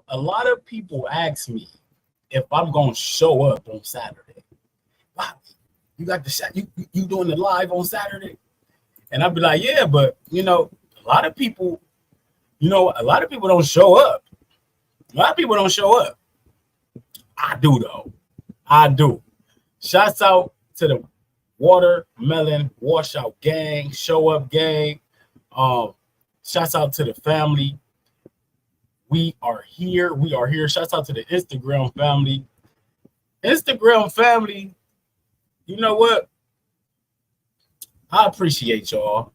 a lot of people ask me if I'm gonna show up on Saturday. Wow, you got the shot. You doing the live on Saturday? And I'd be like, yeah, but a lot of people, don't show up. A lot of people don't show up. I do though. I do. Shouts out to the Watermelon Washout gang, show up gang. Shouts out to the family. We are here. We are here. Shouts out to the Instagram family. Instagram family, you know what? I appreciate y'all.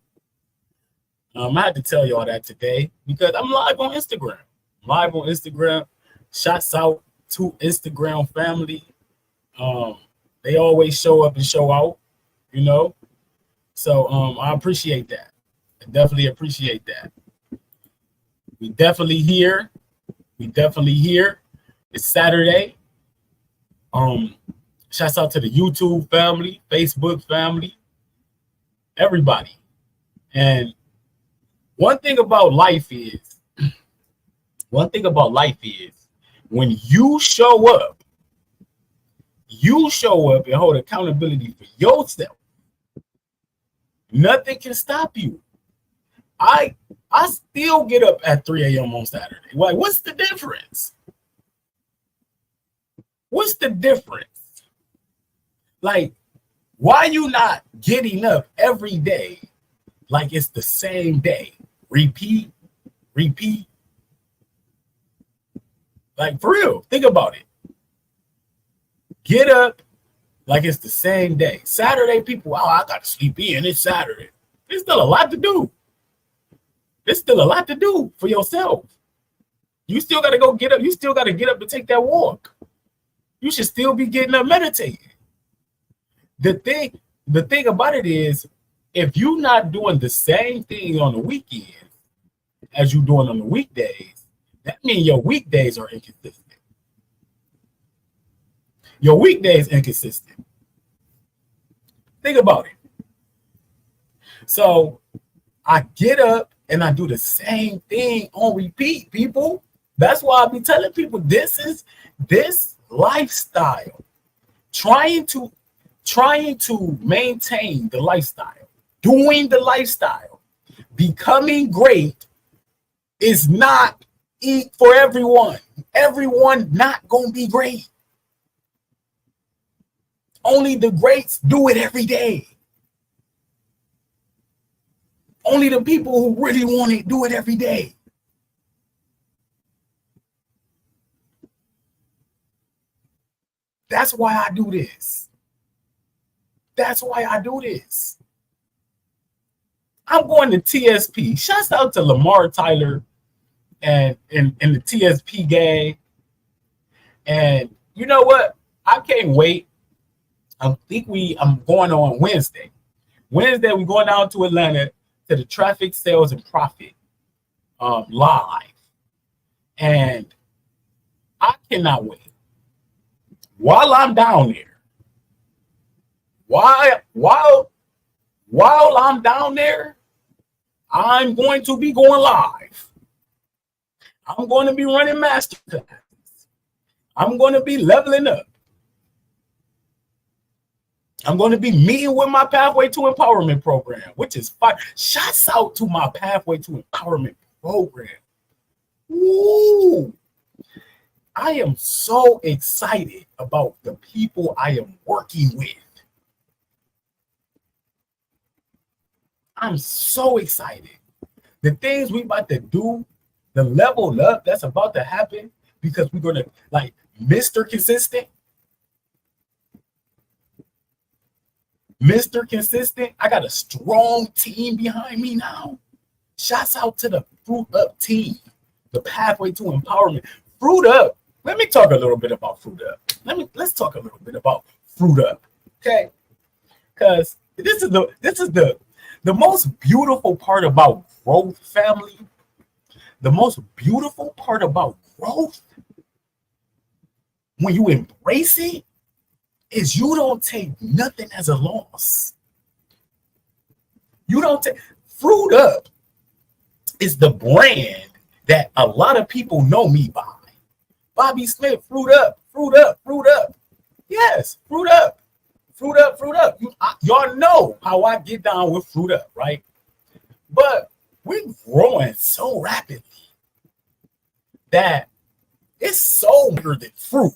I had to tell y'all that today because I'm live on Instagram. Live on Instagram. Shouts out to Instagram family. They always show up and show out, So I appreciate that. I definitely appreciate that. We definitely here. It's Saturday. Shouts out to the YouTube family, Facebook family, everybody. And one thing about life is when you show up and hold accountability for yourself. Nothing can stop you. I still get up at 3 a.m. on Saturday. Like, what's the difference? What's the difference? Like, why you not getting up every day like it's the same day? Repeat. Like, for real, think about it. Get up like it's the same day. Saturday, people, I got to sleep in. It's Saturday. There's still a lot to do. There's still a lot to do for yourself. You still got to go get up. You still got to get up to take that walk. You should still be getting up meditating. The thing about it is, if you're not doing the same thing on the weekends as you're doing on the weekdays, that means your weekdays are inconsistent. Your weekdays inconsistent. Think about it. So I get up and I do the same thing on repeat, people. That's why I be telling people this lifestyle. Trying to maintain the lifestyle, doing the lifestyle, becoming great is not for everyone. Everyone not gonna be great. Only the greats do it every day. Only the people who really want it do it every day. That's why I do this. That's why I do this. I'm going to TSP. Shouts out to Lamar Tyler and the TSP gang. And you know what? I can't wait. I'm going on Wednesday. Wednesday, we're going down to Atlanta to the Traffic Sales and Profit live. And I cannot wait. While I'm down there, while I'm down there, I'm going to be going live. I'm going to be running masterclass. I'm going to be leveling up. I'm going to be meeting with my Pathway to Empowerment program, which is fire. Shouts out to my Pathway to Empowerment program. Ooh. I am so excited about the people I am working with. I'm so excited. The things we about to do, the level up that's about to happen, because we're going to, like, Mr. Consistent. Mr. Consistent, I got a strong team behind me now. Shouts out to the Fruit Up team, the Pathway to Empowerment. Fruit Up. Let me talk a little bit about Fruit Up. Let's talk a little bit about Fruit Up, okay? Because this is the most beautiful part about growth, family. The most beautiful part about growth, when you embrace it, is you don't take nothing as a loss. You don't take Fruit Up is the brand that a lot of people know me by. Bobby Smith, fruit up, fruit up, fruit up. Yes, fruit up, fruit up, fruit up. Y'all know how I get down with fruit up, right? But we're growing so rapidly that it's so bigger than fruit.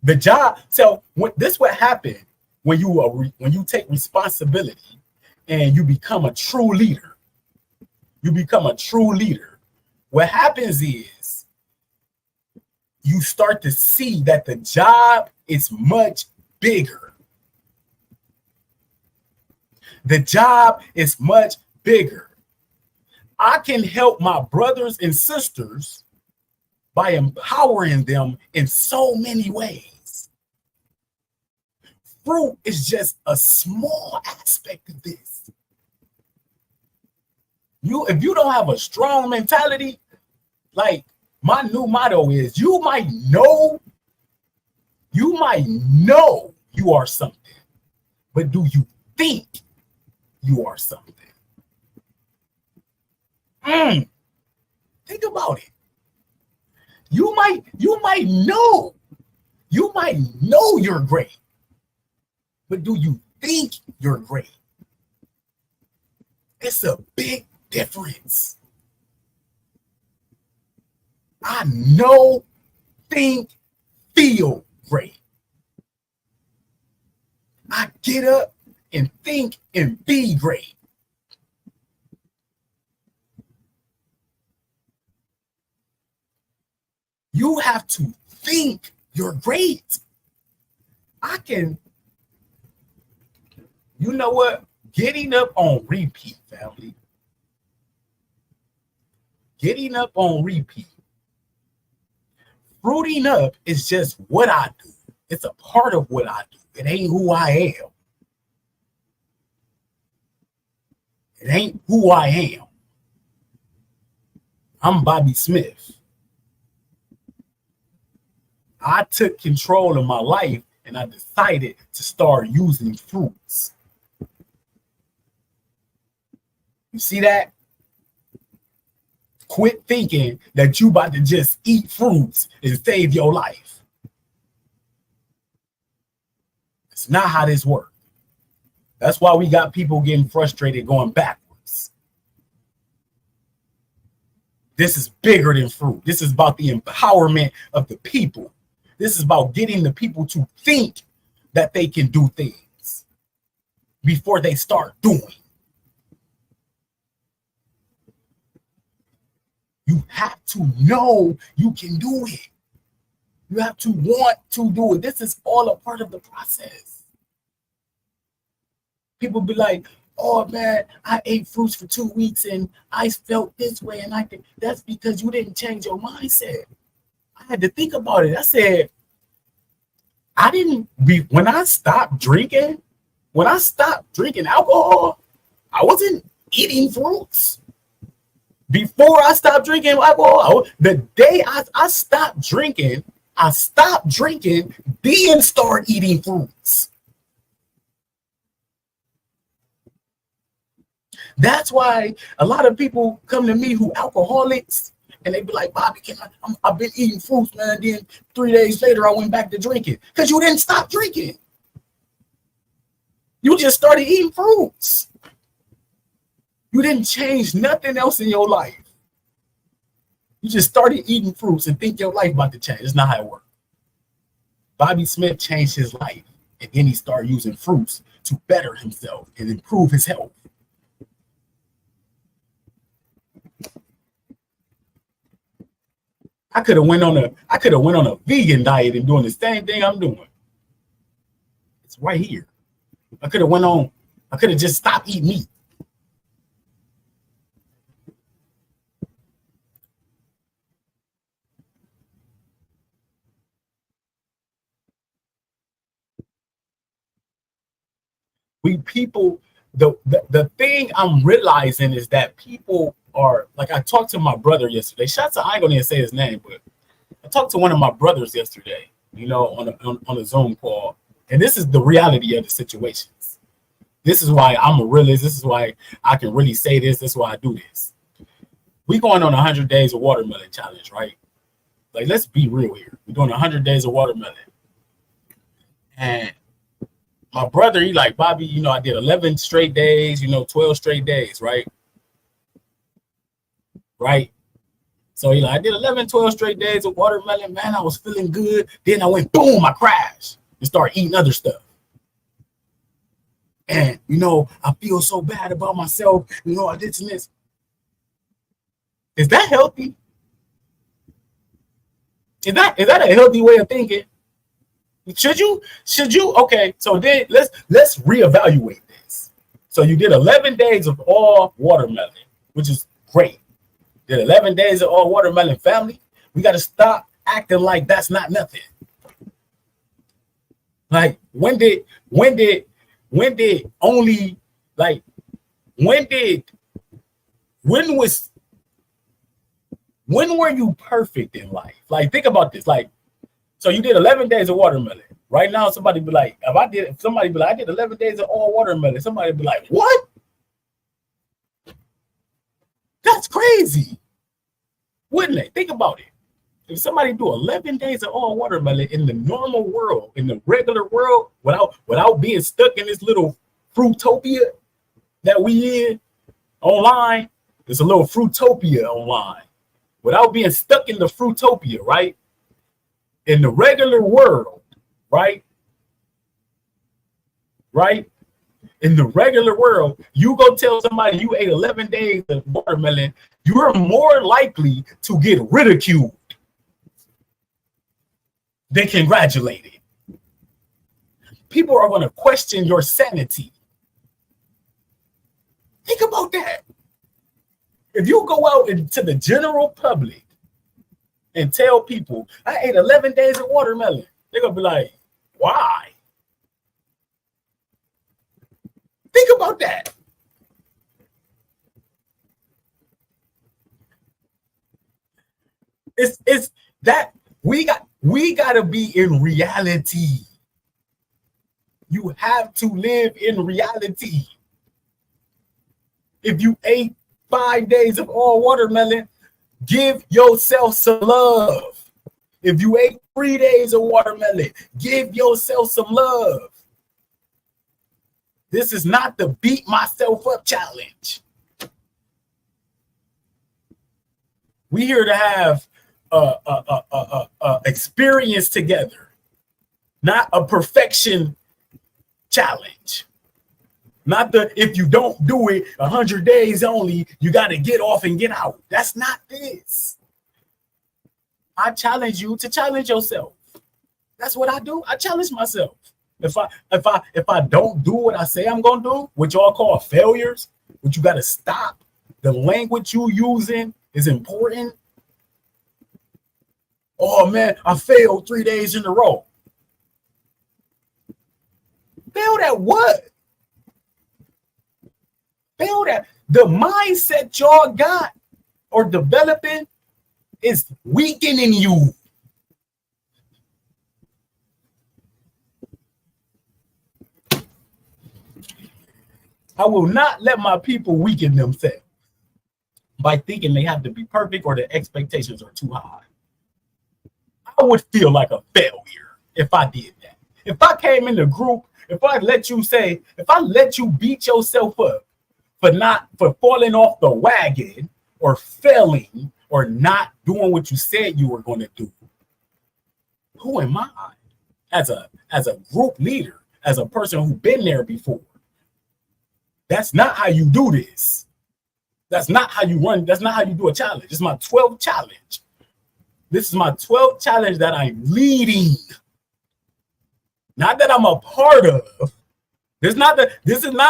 The job. So this what happened when you take responsibility and you become a true leader. You become a true leader. What happens is you start to see that the job is much bigger. The job is much bigger. I can help my brothers and sisters by empowering them in so many ways. Fruit is just a small aspect of this. If you don't have a strong mentality, like my new motto is, you might know you are something, but do you think you are something? Think about it. You might know you're great, but do you think you're great? It's a big difference. I know, think, feel great. I get up and think and be great. You have to think you're great. You know what? Getting up on repeat, family. Getting up on repeat. Fruiting up is just what I do. It's a part of what I do. It ain't who I am. It ain't who I am. I'm Bobby Smith. I took control of my life and I decided to start using fruits. You see that? Quit thinking that you about to just eat fruits and save your life. It's not how this works. That's why we got people getting frustrated going backwards. This is bigger than fruit. This is about the empowerment of the people. This is about getting the people to think that they can do things before they start doing. You have to know you can do it. You have to want to do it. This is all a part of the process. People be like, oh man, I ate fruits for 2 weeks and I felt this way. And that's because you didn't change your mindset. I had to think about it. I said, when I stopped drinking alcohol, I wasn't eating fruits. Before I stopped drinking alcohol, the day I stopped drinking, then start eating fruits. That's why a lot of people come to me who alcoholics and they be like, Bobby, I've been eating fruits, man. Then 3 days later, I went back to drinking because you didn't stop drinking. You just started eating fruits. You didn't change nothing else in your life. You just started eating fruits and think your life about to change. It's not how it works. Bobby Smith changed his life, and then he started using fruits to better himself and improve his health. I could have went on a vegan diet and doing the same thing I'm doing. It's right here. I could have just stopped eating meat. The thing I'm realizing is that people are like, I talked to my brother yesterday. Shots out, I ain't gonna even say his name, but I talked to one of my brothers yesterday, on a Zoom call. And this is the reality of the situations. This is why I'm a realist. This is why I can really say this. This is why I do this. We going on 100 days of watermelon challenge, right? Like, let's be real here. We're doing 100 days of watermelon. And my brother, he like, Bobby, you know, I did 11 straight days, you know, 12 straight days, right? Right? So he like, I did 11, 12 straight days of watermelon, man. I was feeling good. Then I went, boom, I crashed and started eating other stuff. And, you know, I feel so bad about myself. You know, I did some this. Is that healthy? Is that a healthy way of thinking? Should you? Okay, so then let's reevaluate this. So you did 11 days of all watermelon, which is great. Did 11 days of all watermelon, family. We got to stop acting like that's not nothing. Like, when were you perfect in life? Like, think about this. Like, so you did 11 days of watermelon. Right now, somebody be like, I did 11 days of all watermelon. Somebody be like, what? That's crazy. Wouldn't they? Think about it. If somebody do 11 days of all watermelon in the normal world, in the regular world, without being stuck in this little fruitopia that we in online, there's a little fruitopia online. Without being stuck in the fruitopia, right? In the regular world, right? Right? In the regular world, you go tell somebody you ate 11 days of watermelon, you're more likely to get ridiculed than congratulated. People are going to question your sanity. Think about that. If you go out into the general public and tell people, I ate 11 days of watermelon, they're going to be like, why? Think about that. It's that we got to be in reality. You have to live in reality. If you ate 5 days of all watermelon, give yourself some love. If you ate 3 days of watermelon, give yourself some love. This is not the beat myself up challenge. We here to have experience together, not a perfection challenge. Not the, if you don't do it 100 days only, you got to get off and get out. That's not this. I challenge you to challenge yourself. That's what I do. I challenge myself. If I don't do what I say I'm gonna do, what y'all call failures, what you got to stop. The language you using is important. Oh man, I failed 3 days in a row. Failed at what? Failed at the mindset y'all got or developing is weakening you. I will not let my people weaken themselves by thinking they have to be perfect or their expectations are too high. I would feel like a failure if I did that. If I came in the group, if I let you beat yourself up for falling off the wagon or failing or not doing what you said you were going to do, who am I as a group leader, as a person who's been there before? That's not how you do this. That's not how you run. That's not how you do a challenge. It's my 12th challenge. This is my 12th challenge that I'm leading. Not that I'm a part of. This is not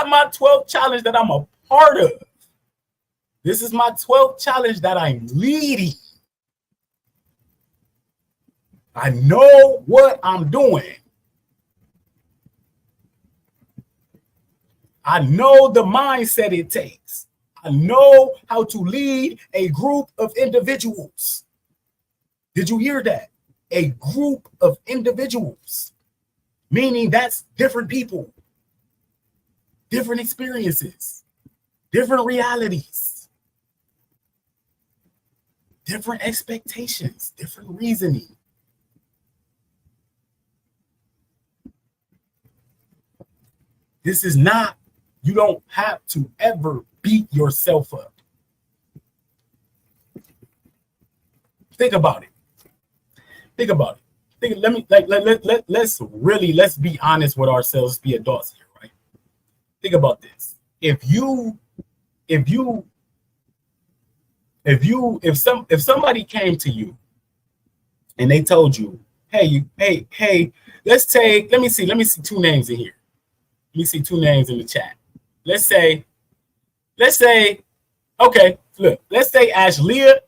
my 12th challenge that I'm a part of. This is my 12th challenge that I'm leading. I know what I'm doing. I know the mindset it takes. I know how to lead a group of individuals. Did you hear that? A group of individuals. Meaning that's different people, different experiences, different realities. different expectations, different reasoning. This is not, you don't have to ever beat yourself up. Think about it. Think about it. Let's be honest with ourselves, be adults here, right? Think about this. If somebody came to you and they told you, hey, let me see two names in here. Let me see two names in the chat. Let's say, okay, look, let's say Ashleah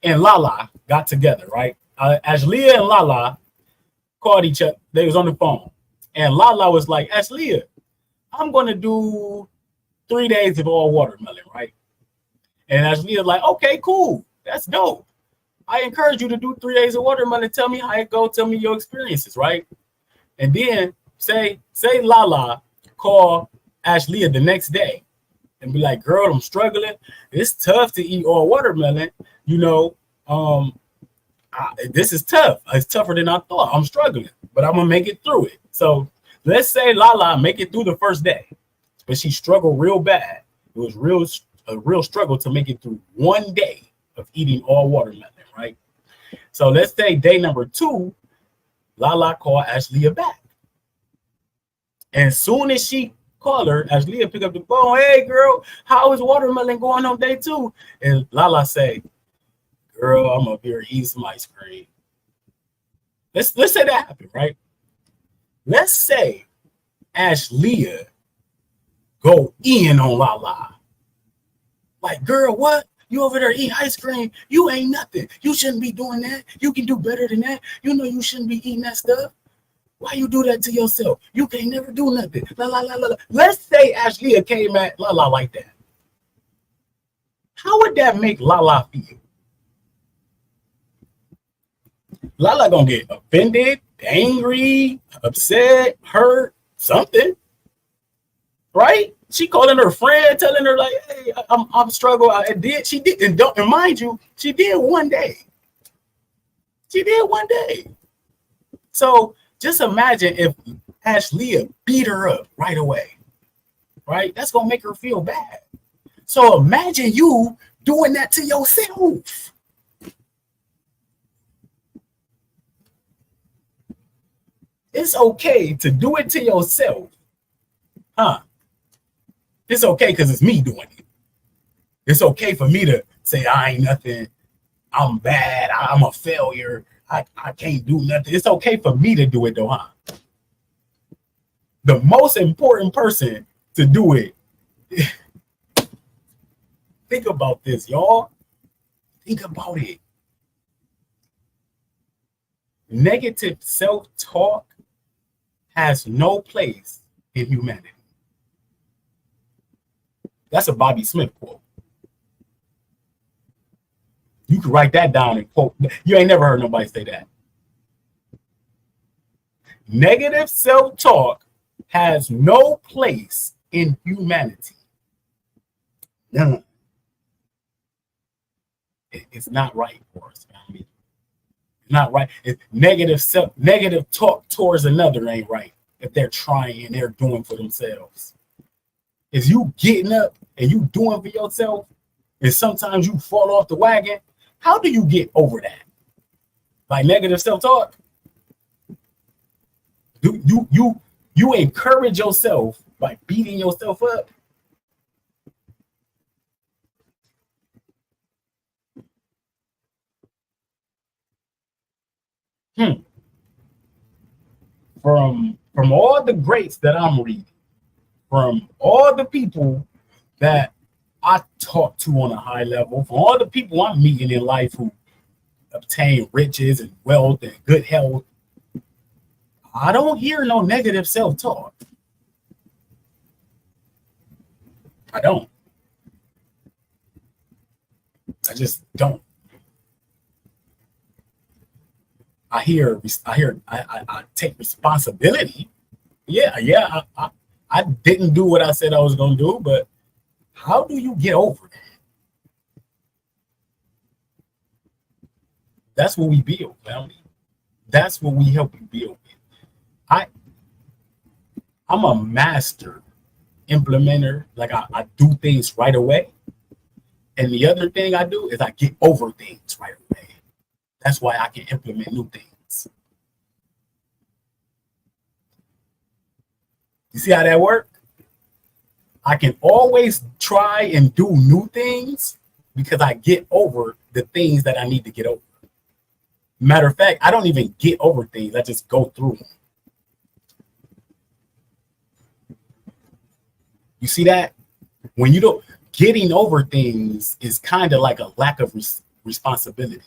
and Lala got together, right? Ashleah and Lala called each other. They was on the phone. And Lala was like, Ashleah, I'm going to do 3 days of all watermelon, right? And Ashleah was like, okay, cool. That's dope. I encourage you to do 3 days of watermelon. Tell me how it go. Tell me your experiences, right? And then say Lala call Ashleah the next day and be like, girl, I'm struggling. It's tough to eat all watermelon. You know, this is tough. It's tougher than I thought. I'm struggling, but I'm gonna make it through it. So let's say Lala make it through the first day, but she struggled real bad. It was a real struggle to make it through 1 day of eating all watermelon, right? So let's say day number 2, Lala called Ashleah back. And soon as she called her, Ashleah pick up the phone. Hey, girl, how is watermelon going on day 2? And Lala say, girl, I'm up here eating some ice cream. Let's say that happened, right? Let's say Ashleah go in on Lala. Like, girl, what? You over there eating ice cream? You ain't nothing. You shouldn't be doing that. You can do better than that. You know you shouldn't be eating that stuff. Why you do that to yourself? You can't never do nothing. La, la, la, la, la. Let's say Ashleah came at Lala like that. How would that make Lala feel? Lala gonna get offended, angry, upset, hurt, something, right? She calling her friend, telling her like, "Hey, I'm struggling." She did, and mind you, she did 1 day. She did 1 day. So just imagine if Ashleah beat her up right away, right? That's gonna make her feel bad. So imagine you doing that to yourself. It's okay to do it to yourself, huh? It's okay because it's me doing it. It's okay for me to say I ain't nothing. I'm bad. I'm a failure. I can't do nothing. It's okay for me to do it though, huh? The most important person to do it. Think about this, y'all. Think about it. Negative self-talk has no place in humanity. That's a Bobby Smith quote. You can write that down and quote. You ain't never heard nobody say that. Negative self-talk has no place in humanity. None. It's not right for us, family. It's not right. It's negative talk towards another ain't right if they're trying and they're doing for themselves. If you getting up and you doing for yourself, and sometimes you fall off the wagon, how do you get over that? By negative self-talk? Do you encourage yourself by beating yourself up? From all the greats that I'm reading, from all the people that I talk to on a high level, from all the people I'm meeting in life who obtain riches and wealth and good health, I don't hear no negative self-talk. I don't. I just don't. I take responsibility. Yeah. I didn't do what I said I was going to do, but how do you get over that? That's what we build, family. That's what we help you build with. I I'm a master implementer. Like I do things right away. And the other thing I do is I get over things right away. That's why I can implement new things. You see how that works? I can always try and do new things because I get over the things that I need to get over. Matter of fact, I don't even get over things. I just go through them. You see that? When you don't, getting over things is kind of like a lack of responsibility.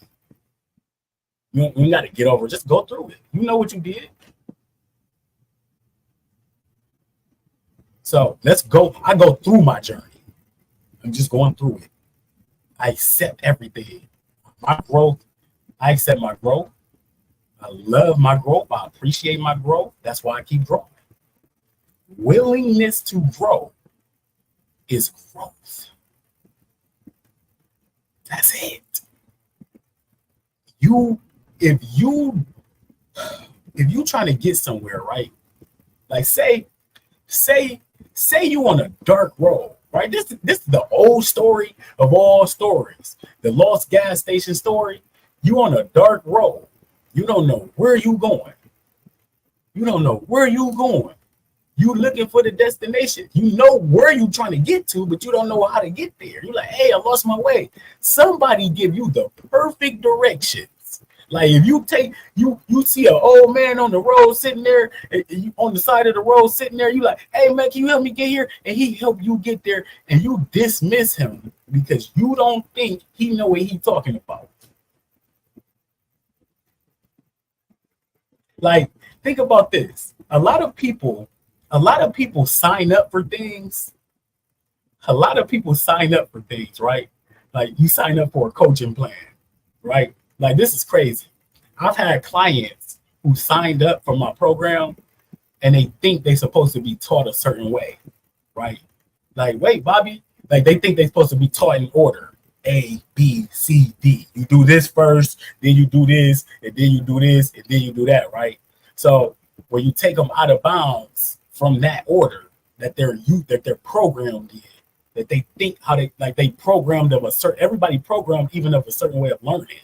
You got to get over it. Just go through it. You know what you did. So let's go. I go through my journey. I'm just going through it. I accept everything. My growth. I accept my growth. I love my growth. I appreciate my growth. That's why I keep growing. Willingness to grow is growth. That's it. If you trying to get somewhere, right? Like say you on a dark road, right? This is the old story of all stories, the lost gas station story. You on a dark road. You don't know where you going. You don't know where you going. You looking for the destination. You know where you trying to get to, but you don't know how to get there. You're like, hey, I lost my way. Somebody give you the perfect directions. Like if you see an old man on the road sitting there, on the side of the road sitting there, you like, hey man, can you help me get here? And he help you get there, and you dismiss him because you don't think he know what he's talking about. Like, think about this. A lot of people sign up for things. A lot of people sign up for things, right? Like you sign up for a coaching plan, right? Like this is crazy. I've had clients who signed up for my program and they think they're supposed to be taught a certain way, right? Like, wait, Bobby, like they think they're supposed to be taught in order. A, B, C, D. You do this first, then you do this, and then you do this, and then you do that, right? So when you take them out of bounds from that order that they're programmed in, that they think how they programmed of a certain, everybody programmed even of a certain way of learning.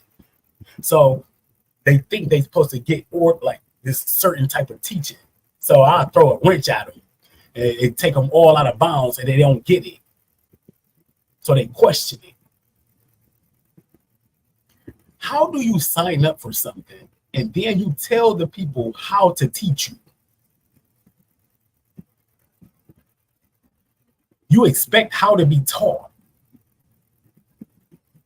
So they think they're supposed to get like this certain type of teaching. So I throw a wrench at them and it take them all out of bounds and they don't get it. So they question it. How do you sign up for something and then you tell the people how to teach you? You expect how to be taught.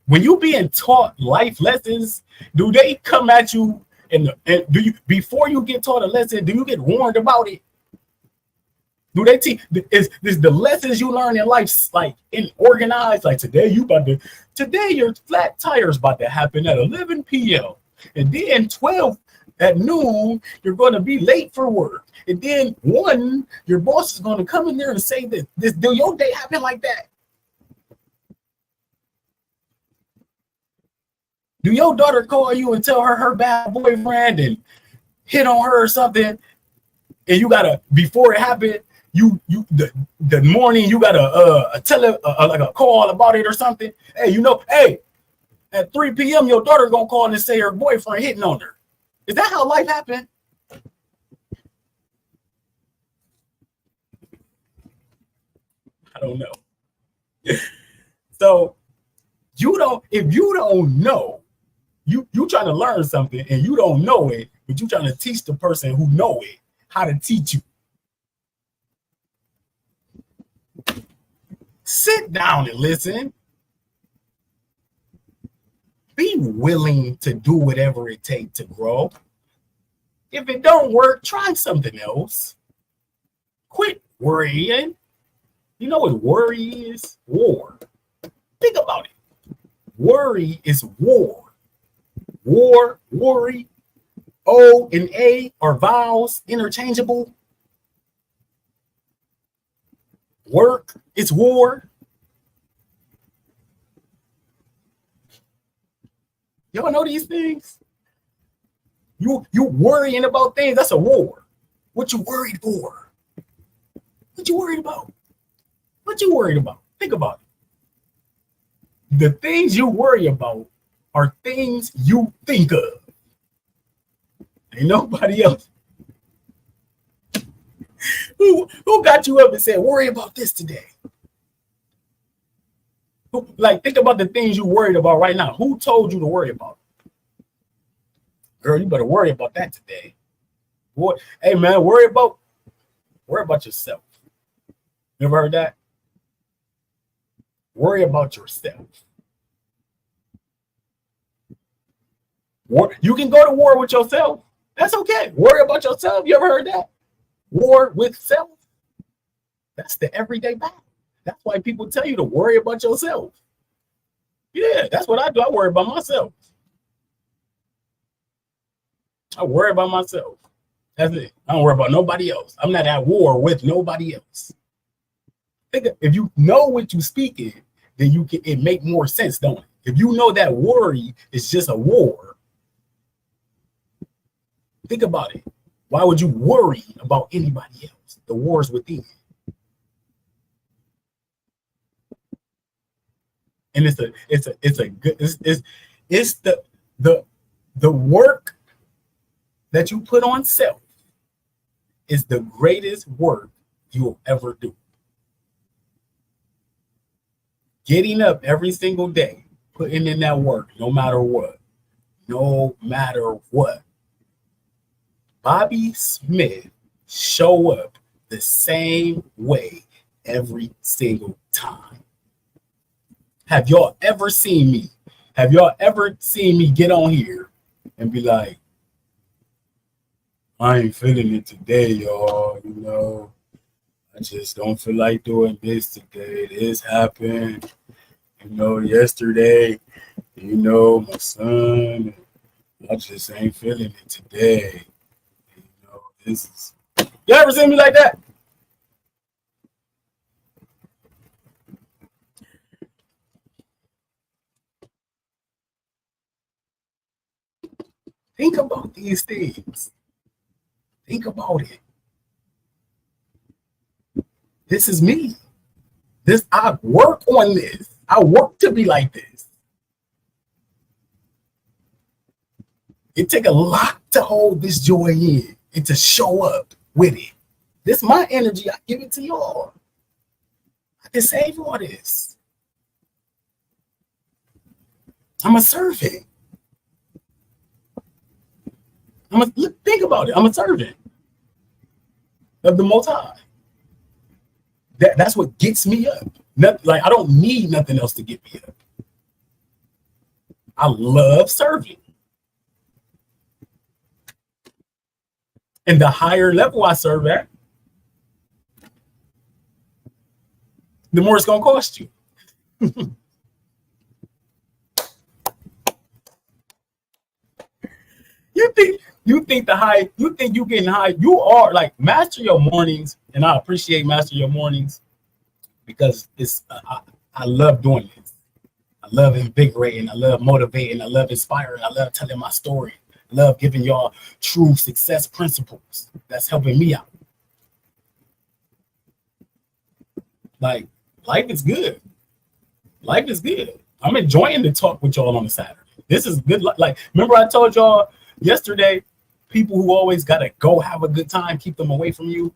When you being taught life lessons, do they come at you and do you, before you get taught a lesson, do you get warned about it? Do they teach? Is the lessons you learn in life like in organized? Like today your flat tire's about to happen at 11 p.m. and then 12 at noon you're going to be late for work, and then 1 your boss is going to come in there and say that do your day happen like that? Do your daughter call you and tell her bad boyfriend and hit on her or something, and you gotta before it happened? The morning you got like a call about it or something. Hey, at 3 p.m. your daughter gonna call and say her boyfriend hitting on her. Is that how life happened? I don't know. So if you don't know, you trying to learn something and you don't know it, but you trying to teach the person who know it how to teach you. Sit down and listen. Be willing to do whatever it takes to grow. If it don't work, try something else. Quit worrying. You know what worry is? War. Think about it. Worry is war. Worry. O and A are vowels, interchangeable. Work is war. Y'all know these things? You worrying about things, that's a war. What you worried for? What you worried about? What you worried about? Think about it. The things you worry about are things you think of. Ain't nobody else. Who got you up and said, worry about this today? Like, think about the things you worried about right now. Who told you to worry about it? Girl, you better worry about that today. Boy, hey man, worry about yourself. You ever heard that? Worry about yourself. You can go to war with yourself. That's okay. Worry about yourself. You ever heard that? War with self. That's the everyday battle. That's why people tell you to worry about yourself. Yeah, that's what I do. I worry about myself. I worry about myself. That's it. I don't worry about nobody else. I'm not at war with nobody else. If you know what you're speaking, then it make more sense, don't it? If you know that worry is just a war, think about it. Why would you worry about anybody else? The war is within. And it's the work that you put on self is the greatest work you will ever do. Getting up every single day, putting in that work, no matter what. No matter what. Bobby Smith show up the same way every single time. Have y'all ever seen me? Have y'all ever seen me get on here and be like, I ain't feeling it today, y'all, you know? I just don't feel like doing this today. This happened, you know, yesterday, you know, my son, I just ain't feeling it today. You know, this is, you ever seen me like that? Think about these things. Think about it. This is me. I work on this. I work to be like this. It take a lot to hold this joy in and to show up with it. This is my energy. I give it to y'all. I can save all this. I'm a servant. Think about it. I'm a servant of the Most High. That's what gets me up. Like, I don't need nothing else to get me up. I love serving. And the higher level I serve at, the more it's gonna cost you. You think you getting high. You are like, master your mornings, and I appreciate master your mornings because it's I love doing this. I love invigorating, I love motivating, I love inspiring, I love telling my story, I love giving y'all true success principles that's helping me out. Like, life is good. Life is good. I'm enjoying the talk with y'all on a Saturday. This is good. Like, remember I told y'all yesterday, people who always gotta go have a good time, keep them away from you.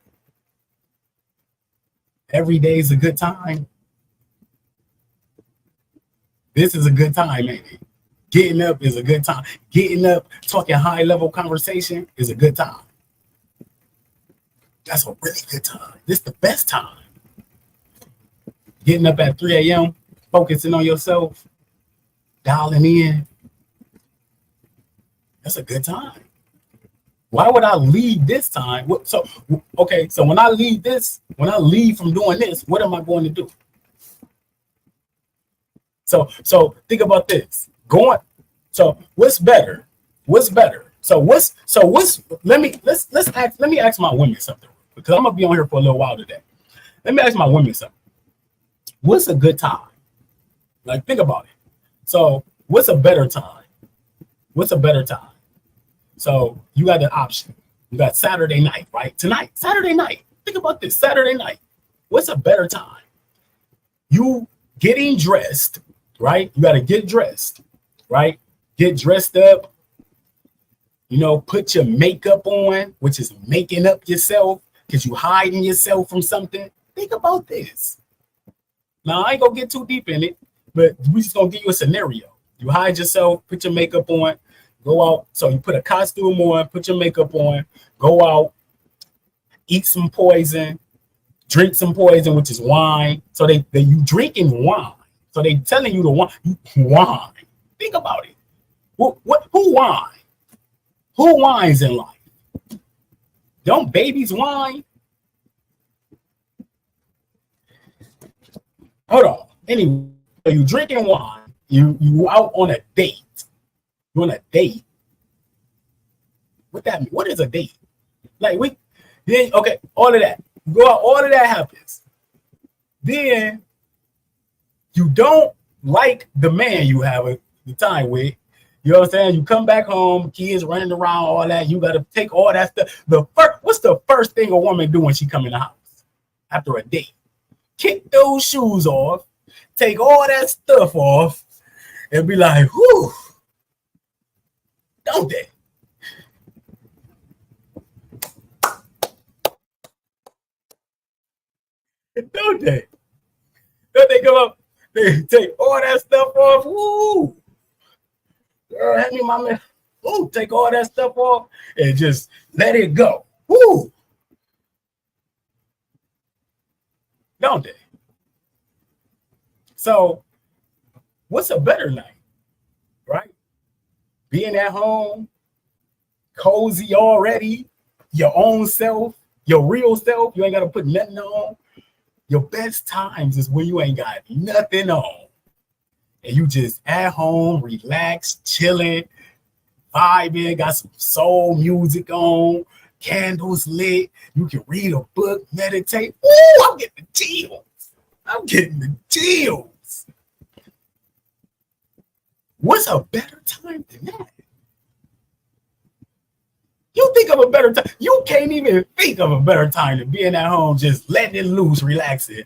Every day is a good time. This is a good time, ain't it? Getting up is a good time. Getting up, talking high level conversation is a good time. That's a really good time. This is the best time. Getting up at 3 a.m., focusing on yourself, dialing in. That's a good time. Why would I leave this time? So when I leave from doing this, what am I going to do? So think about this. What's better? What's better? Let me ask my women something, because I'm gonna be on here for a little while today. Let me ask my women something. What's a good time? Like, think about it. So what's a better time? What's a better time? So you got the option. You got Saturday night, right? Tonight, Saturday night. Think about this, Saturday night. What's a better time? You getting dressed, right? You got to get dressed, right? Get dressed up, you know, put your makeup on, which is making up yourself because you hiding yourself from something. Think about this. Now, I ain't going to get too deep in it, but we just going to give you a scenario. You hide yourself, put your makeup on, go out. So you put a costume on, put your makeup on, go out, eat some poison, drink some poison, which is wine. So they you drinking wine. So they telling you to wine. Think about it. Who whine? Who whines in life? Don't babies whine? Hold on. Anyway, so you drinking wine. You out on a date. You on a date. What that mean? What is a date? Like then okay, all of that. Go out, all of that happens. Then you don't like the man you have the time with. You know what I'm saying? You come back home, kids running around, all that. You got to take all that stuff. What's the first thing a woman do when she come in the house after a date? Kick those shoes off, take all that stuff off, and be like, whew, don't they? Don't they? Don't they come up? They take all that stuff off. Woo! Girl, hand me my man. Ooh, take all that stuff off and just let it go. Woo! Don't they? So, what's a better night, right? Being at home, cozy already, your own self, your real self. You ain't got to put nothing on. Your best times is when you ain't got nothing on. And you just at home, relaxed, chilling, vibing, got some soul music on, candles lit. You can read a book, meditate. Ooh, I'm getting the chills. I'm getting the chills. What's a better time than that? You think of a better time. You can't even think of a better time than being at home, just letting it loose, relaxing.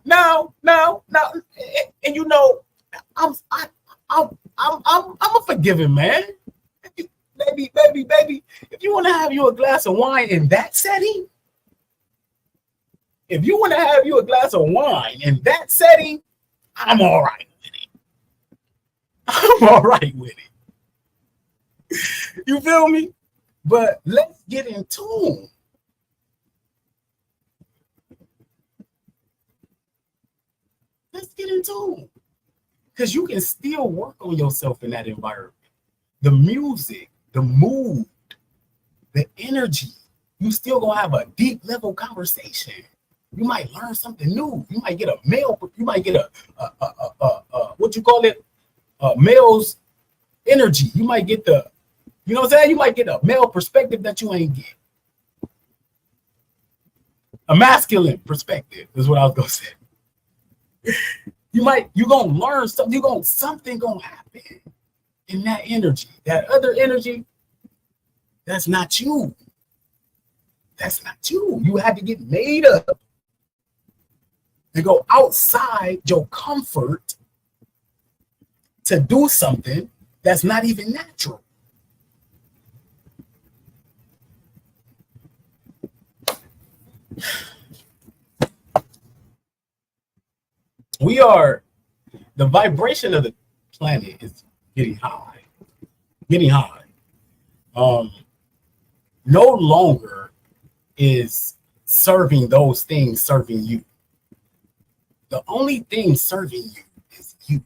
No. And you know, I'm a forgiving man. Baby. If you want to have you a glass of wine in that setting, I'm all right with it. I'm all right with it. You feel me? But let's get in tune. Let's get in tune. Because you can still work on yourself in that environment. The music, the mood, the energy. You still gonna have a deep level conversation. You might learn something new. You might get a what you call it? Male's energy. You might get you know what I'm saying? You might get a male perspective that you ain't get. A masculine perspective is what I was gonna say. You're gonna learn something, something gonna happen in that energy. That other energy, that's not you. That's not you. You had to get made up and go outside your comfort to do something that's not even natural. The vibration of the planet is getting high. No longer is serving those things serving you. The only thing serving you is you.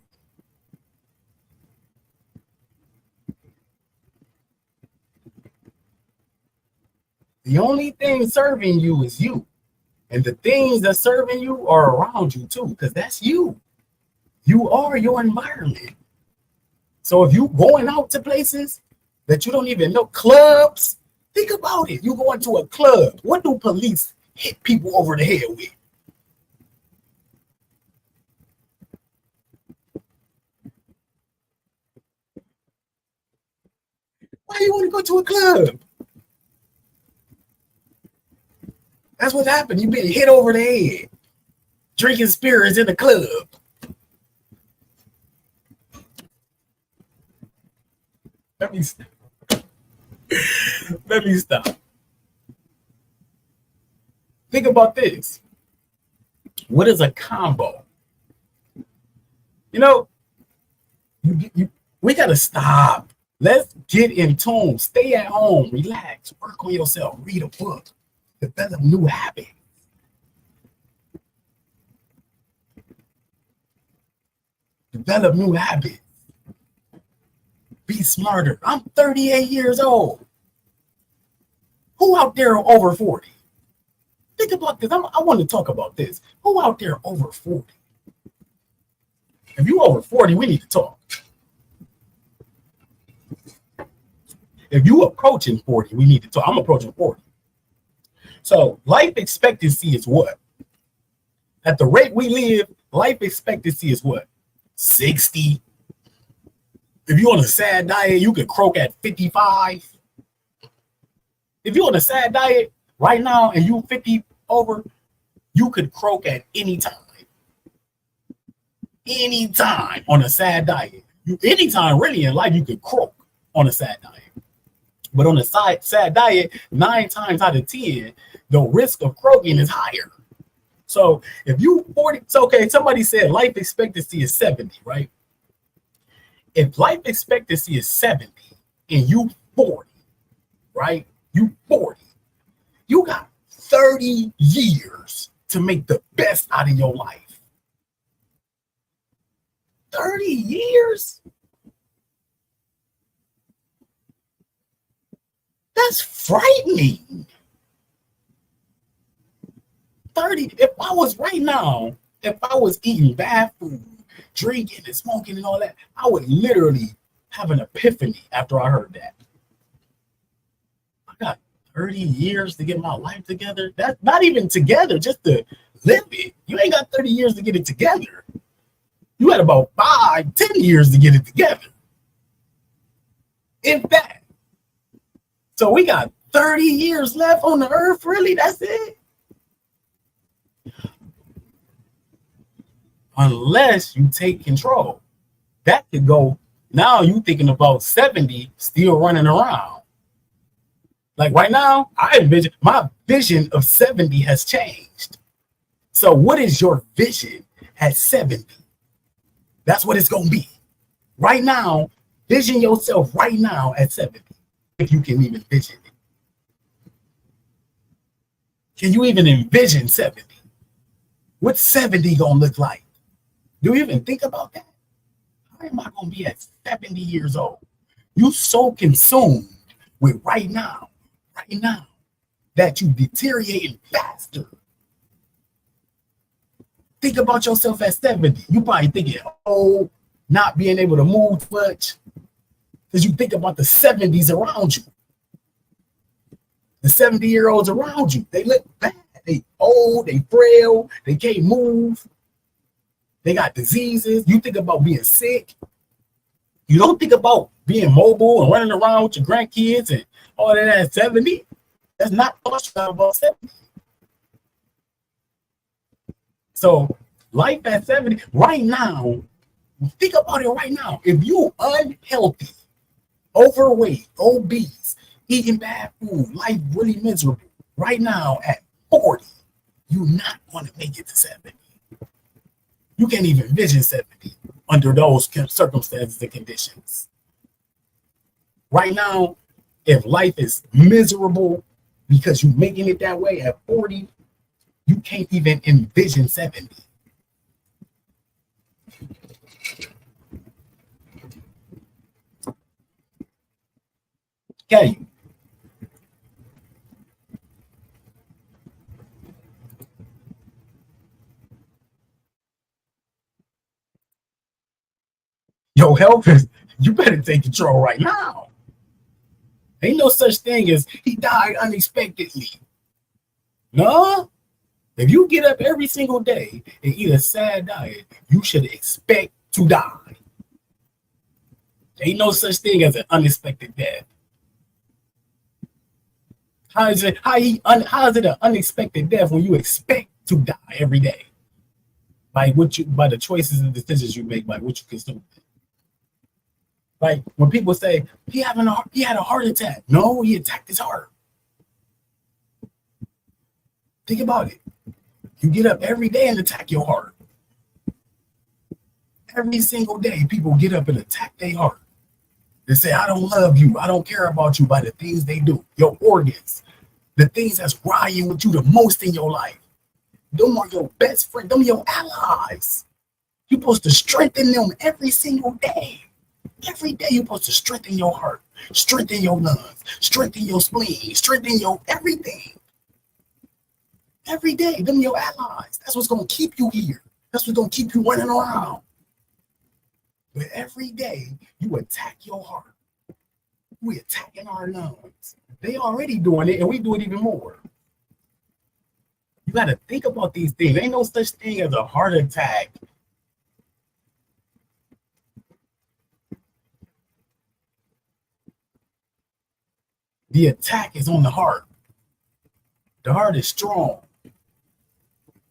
The only thing serving you is you. And the things that serving you are around you too, because that's you. You are your environment. So if you going out to places that you don't even know, clubs, think about it. You go into a club. What do police hit people over the head with? you want to go to a club? That's what happened. You've been hit over the head. Drinking spirits in the club. Let me stop. Think about this. What is a combo? You know, we got to stop. Let's get in tune. Stay at home. Relax. Work on yourself. Read a book. Develop new habits. Develop new habits. Be smarter. I'm 38 years old. Who out there over 40? Think about this. I want to talk about this. Who out there over 40? If you over 40, we need to talk. If you approaching 40, we need to talk. I'm approaching 40. So life expectancy is what? At the rate we live, life expectancy is what? 60. If you're on a sad diet, you could croak at 55. If you're on a sad diet right now and you 50 over, you could croak at any time. Anytime on a sad diet. Anytime really in life you could croak on a sad diet. But on a sad diet, 9 times out of 10, the risk of croaking is higher. So if you 40, so okay, somebody said life expectancy is 70, right? If life expectancy is 70 and you 40, right? You 40, you got 30 years to make the best out of your life. 30 years? That's frightening. 30, if I was right now, if I was eating bad food, drinking and smoking and all that, I would literally have an epiphany after I heard that. I got 30 years to get my life together. That's not even together, just to live it. You ain't got 30 years to get it together. You had about 5, 10 years to get it together. If that. So we got 30 years left on the earth, really? That's it? Unless you take control. That could go, now you thinking about 70 still running around. Like right now, my vision of 70 has changed. So what is your vision at 70? That's what it's going to be. Right now, vision yourself right now at 70. If you can even vision it. Can you even envision 70? What's 70 going to look like? Do you even think about that? How am I going to be at 70 years old? You so consumed with right now, that you deteriorating faster. Think about yourself at 70. You probably thinking, oh, not being able to move much. Because you think about the 70s around you. The 70-year-olds around you, they look bad. They old, they frail, they can't move. They got diseases. You think about being sick. You don't think about being mobile and running around with your grandkids and all that at 70. That's not thought about 70. So life at 70, right now, think about it right now. If you unhealthy, overweight, obese, eating bad food, life really miserable, right now at 40, you're not going to make it to 70. You can't even vision 70 under those circumstances and conditions. Right now, if life is miserable because you're making it that way at 40, you can't even envision 70. Can you? Your health is, you better take control right now. Ain't no such thing as he died unexpectedly. No. If you get up every single day and eat a sad diet, you should expect to die. Ain't no such thing as an unexpected death. How is it? How is it an unexpected death when you expect to die every day by by the choices and decisions you make, by what you consume? Like when people say he had a heart attack. No, he attacked his heart. Think about it. You get up every day and attack your heart. Every single day, people get up and attack their heart. They say, I don't love you. I don't care about you by the things they do. Your organs, the things that's riding with you the most in your life. Them are your best friend. Them are your allies. You're supposed to strengthen them every single day. Every day you're supposed to strengthen your heart, strengthen your lungs, strengthen your spleen, strengthen your everything. Every day, them your allies. That's what's going to keep you here. That's what's going to keep you running around. But every day, you attack your heart. We attacking our lungs. They already doing it, and we do it even more. You got to think about these things. Ain't no such thing as a heart attack. The attack is on the heart. The heart is strong.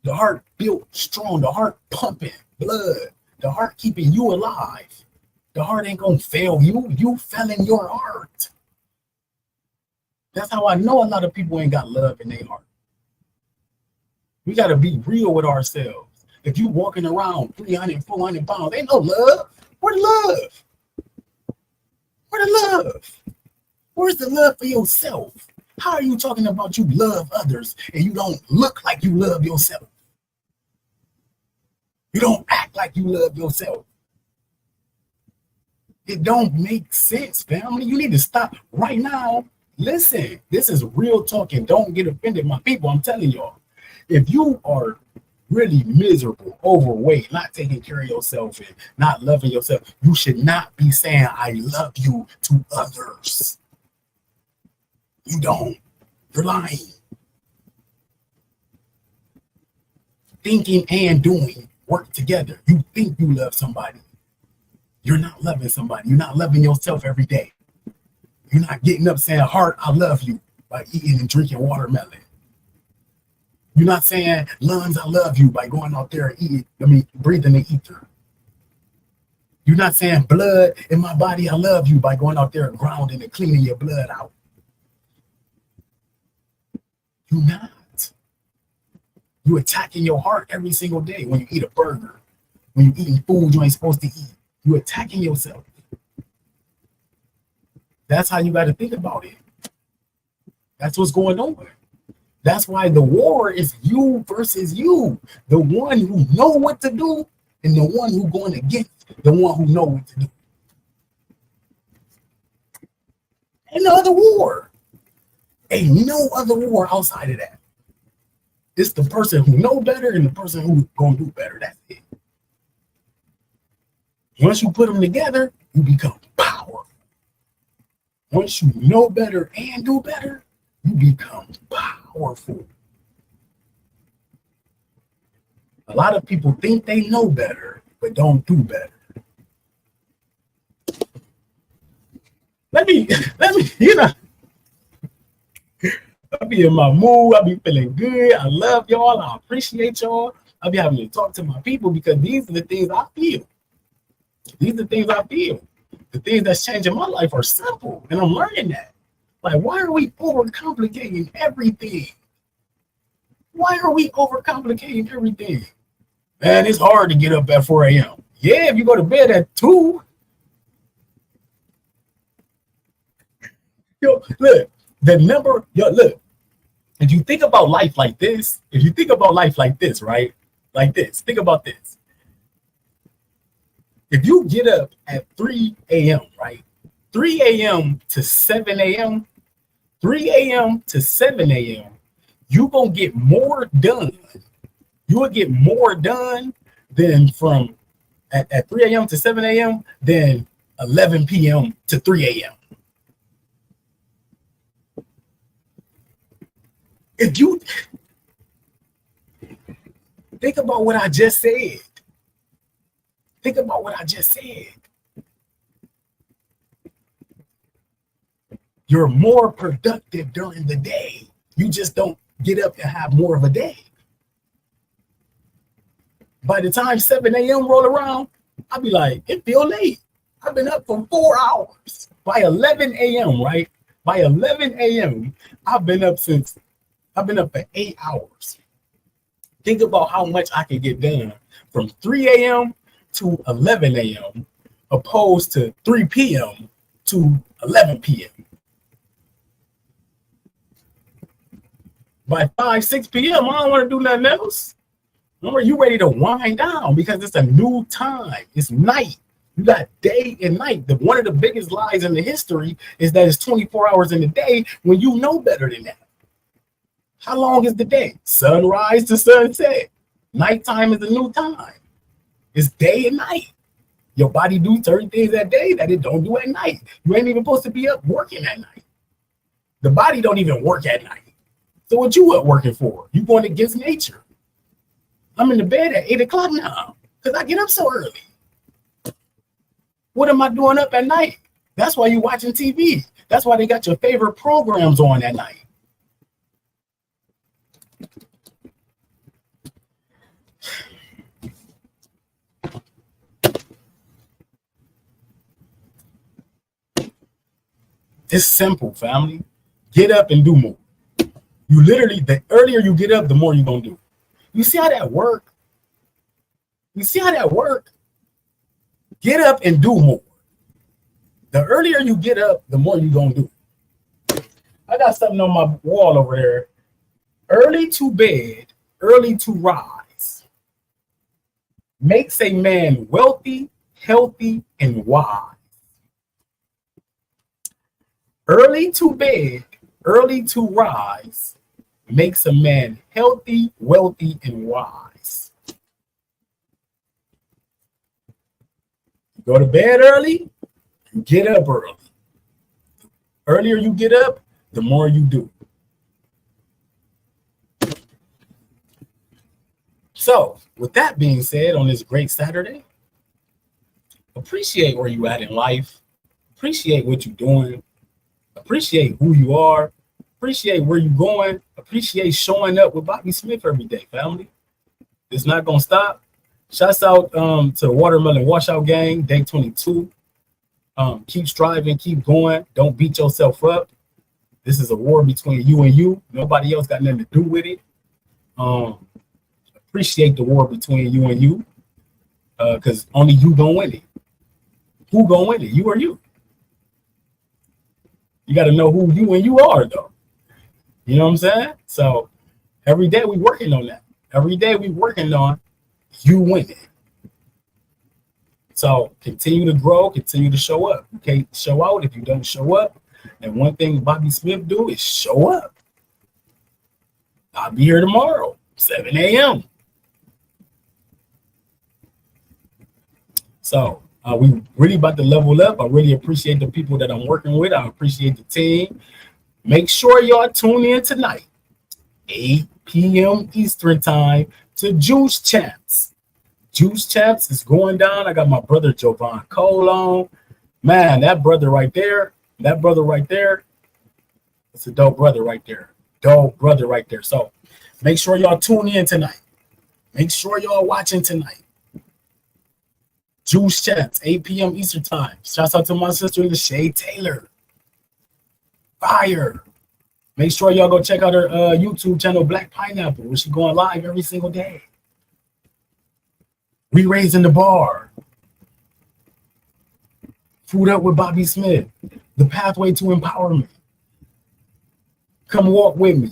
The heart built strong. The heart pumping blood. The heart keeping you alive. The heart ain't gonna fail you. You failing your heart. That's how I know a lot of people ain't got love in their heart. We gotta be real with ourselves. If you walking around 300, 400 pounds, ain't no love. Where the love? Where the love? Where's the love for yourself? How are you talking about you love others and you don't look like you love yourself? You don't act like you love yourself. It don't make sense, family. You need to stop right now. Listen, this is real talk and don't get offended, my people. I'm telling y'all, if you are really miserable, overweight, not taking care of yourself and not loving yourself, you should not be saying, I love you to others. You don't. You're lying. Thinking and doing work together. You think you love somebody. You're not loving somebody. You're not loving yourself every day. You're not getting up saying, heart, I love you by eating and drinking watermelon. You're not saying, lungs, I love you by going out there and eating, breathing the ether. You're not saying, blood in my body, I love you by going out there and grounding and cleaning your blood out. You're not. You're attacking your heart every single day when you eat a burger, when you're eating food you ain't supposed to eat. You're attacking yourself. That's how you got to think about it. That's what's going on. That's why the war is you versus you. The one who know what to do and the one who going against the one who know what to do. Ain't no other war. Ain't no other war outside of that. It's the person who know better and the person who's going to do better. That's it. Once you put them together, you become powerful. Once you know better and do better, you become powerful. A lot of people think they know better, but don't do better. Let me, I be in my mood. I be feeling good. I love y'all. I appreciate y'all. I be having to talk to my people because these are the things I feel. These are the things I feel. The things that's changing my life are simple, and I'm learning that. Like, why are we overcomplicating everything? Why are we overcomplicating everything? Man, it's hard to get up at 4 a.m. Yeah, if you go to bed at 2. Yo, look, look. If you think about life like this, right? Like this, think about this. If you get up at 3 a.m., right? 3 a.m. to 7 a.m., 3 a.m. to 7 a.m., you're going to get more done. You will get more done than from at 3 a.m. to 7 a.m. than 11 p.m. to 3 a.m. If you think about what I just said, You're more productive during the day. You just don't get up and have more of a day. By the time 7 a.m. roll around, I'll be like, it feel late. I've been up for 4 hours. By 11 a.m., right? By 11 a.m., I've been up for 8 hours. Think about how much I can get done from 3 a.m. to 11 a.m. opposed to 3 p.m. to 11 p.m. By 5, 6 p.m., I don't want to do nothing else. Remember, you ready to wind down because it's a new time. It's night. You got day and night. One of the biggest lies in the history is that it's 24 hours in the day when you know better than that. How long is the day? Sunrise to sunset. Nighttime is a new time. It's day and night. Your body do certain things at day that it don't do at night. You ain't even supposed to be up working at night. The body don't even work at night. So what you up working for? You going against nature. I'm in the bed at 8 o'clock now because I get up so early. What am I doing up at night? That's why you watching TV. That's why they got your favorite programs on at night. It's simple, family. Get up and do more. You literally, the earlier you get up, the more you're going to do. You see how that work? You see how that work? Get up and do more. The earlier you get up, the more you're going to do. I got something on my wall over there. Early to bed, early to rise. Makes a man wealthy, healthy, and wise. Early to bed, early to rise. Makes a man healthy, wealthy, and wise. Go to bed early, get up early. The earlier you get up, the more you do. So, with that being said, on this great Saturday, appreciate where you at in life. Appreciate what you're doing. Appreciate who you are. Appreciate where you're going. Appreciate showing up with Bobby Smith every day, family. It's not going to stop. Shouts out to the Watermelon Washout Gang, day 22. Keep striving, keep going. Don't beat yourself up. This is a war between you and you. Nobody else got nothing to do with it. Appreciate the war between you and you, because only you gonna win it. Who gonna win it? You or you? You got to know who you and you are, though. You know what I'm saying? So every day we working on that. Every day we working on you winning. So continue to grow, continue to show up. You can't show out if you don't show up. And one thing Bobby Smith do is show up. I'll be here tomorrow, 7 a.m. So we really about to level up. I really appreciate the people that I'm working with. I appreciate the team. Make sure y'all tune in tonight, 8 p.m. Eastern time, to Juice Champs. Juice Champs is going down. I got my brother Jovan Cole on. Man, that brother right there, it's a dope brother right there. Dope brother right there. So make sure y'all tune in tonight. Make sure y'all watching tonight. Juice Champs, 8 p.m. Eastern time. Shouts out to my sister, Lachey Taylor. Fire. Make sure y'all go check out her YouTube channel, Black Pineapple, where she's going live every single day. We raising the bar. Food Up with Bobby Smith. The Pathway to Empowerment. Come walk with me.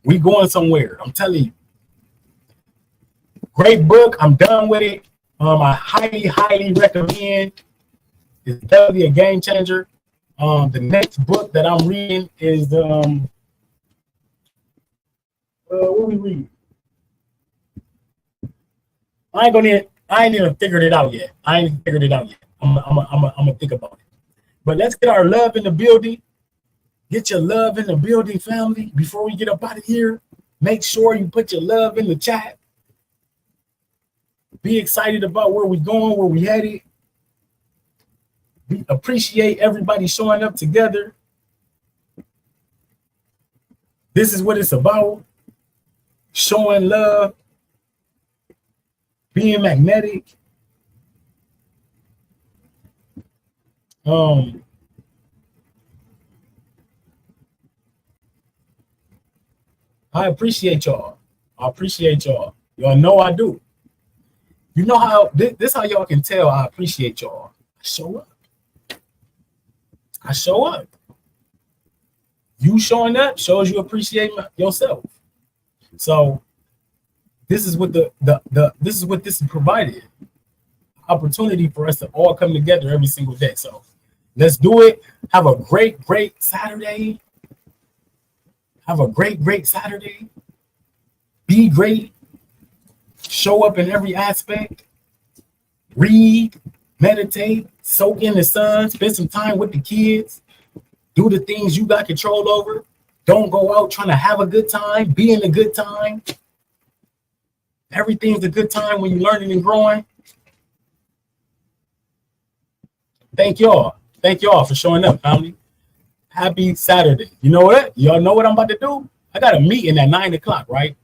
We going somewhere. I'm telling you. Great book. I'm done with it. I highly recommend. It's definitely a game changer. The next book that I'm reading is what we read. I ain't even figured it out yet. I'm gonna think about it. But let's get our love in the building. Get your love in the building, family. Before we get up out of here, make sure you put your love in the chat. Be excited about where we're going, where we headed. appreciate everybody showing up together. This is what it's about. Showing love, being magnetic. I appreciate y'all. I appreciate y'all. Y'all know I do. You know how this how y'all can tell I appreciate y'all. I show up. I show up. You showing up shows you appreciate yourself. So this is what this is what this is provided. Opportunity for us to all come together every single day. So let's do it. Have a great Saturday. Have a great Saturday. Be great. Show up in every aspect. Read, meditate, soak in the sun, spend some time with the kids. Do the things you got control over. Don't go out trying to have a good time. Be in a good time. Everything's a good time when you're learning and growing. Thank y'all. Thank y'all for showing up, family. Happy Saturday. You know what? Y'all know what I'm about to do? I got a meeting at 9 o'clock, right?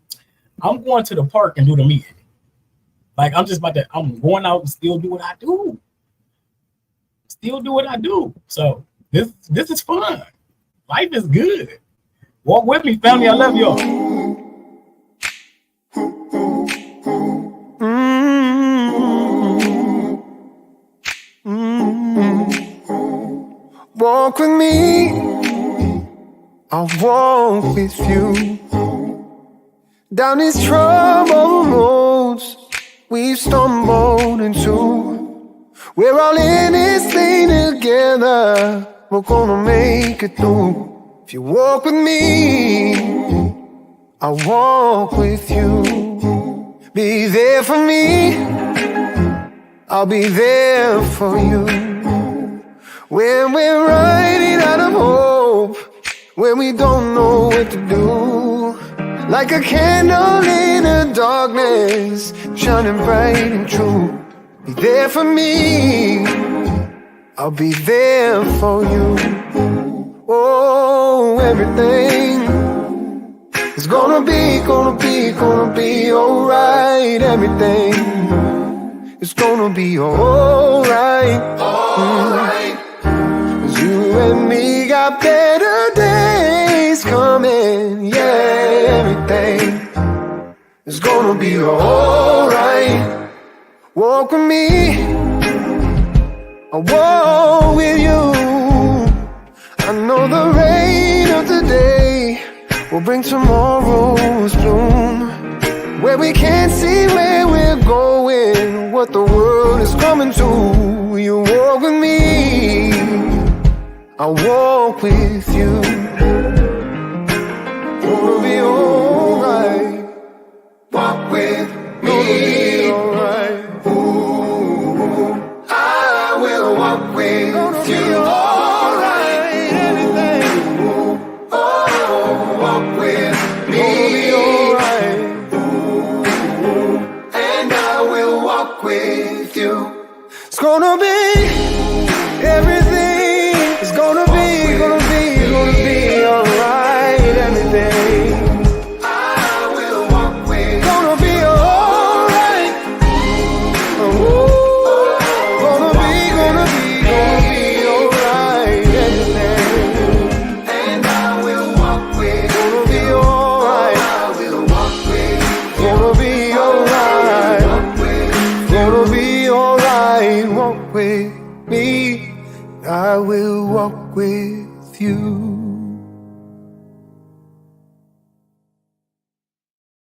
I'm going to the park and do the meeting. Like, I'm going out and still do what I do. Still do what I do. So this is fun. Life is good. Walk with me, family. I love y'all. Walk with me, I'll walk with you. Down these troubled roads we've stumbled into. We're all in this thing together. We're gonna make it through. If you walk with me, I'll walk with you. Be there for me, I'll be there for you. When we're running out of hope, when we don't know what to do, like a candle in the darkness, shining bright and true. Be there for me, I'll be there for you. Oh, everything is gonna be alright. Everything is gonna be alright. Alright. You and me got better days coming, yeah. Everything is gonna be alright. Walk with me, I'll walk with you. I know the rain of today will bring tomorrow's bloom, where we can't see where we're going, what the world is coming to. You walk with me, I'll walk with you. It'll be alright. Walk with me. It'll be alright. Ooh, I will walk with you. Alright, anything. Oh, walk with me. It'll be alright. Ooh, and I will walk with you. It's gonna be everything. It's gonna be alright, everything. I will walk with. Gonna be alright. Gonna be alright, everything. And I will walk with. Gonna be alright. I will walk with. Gonna be alright. Gonna be alright. Walk with me. I will walk with you.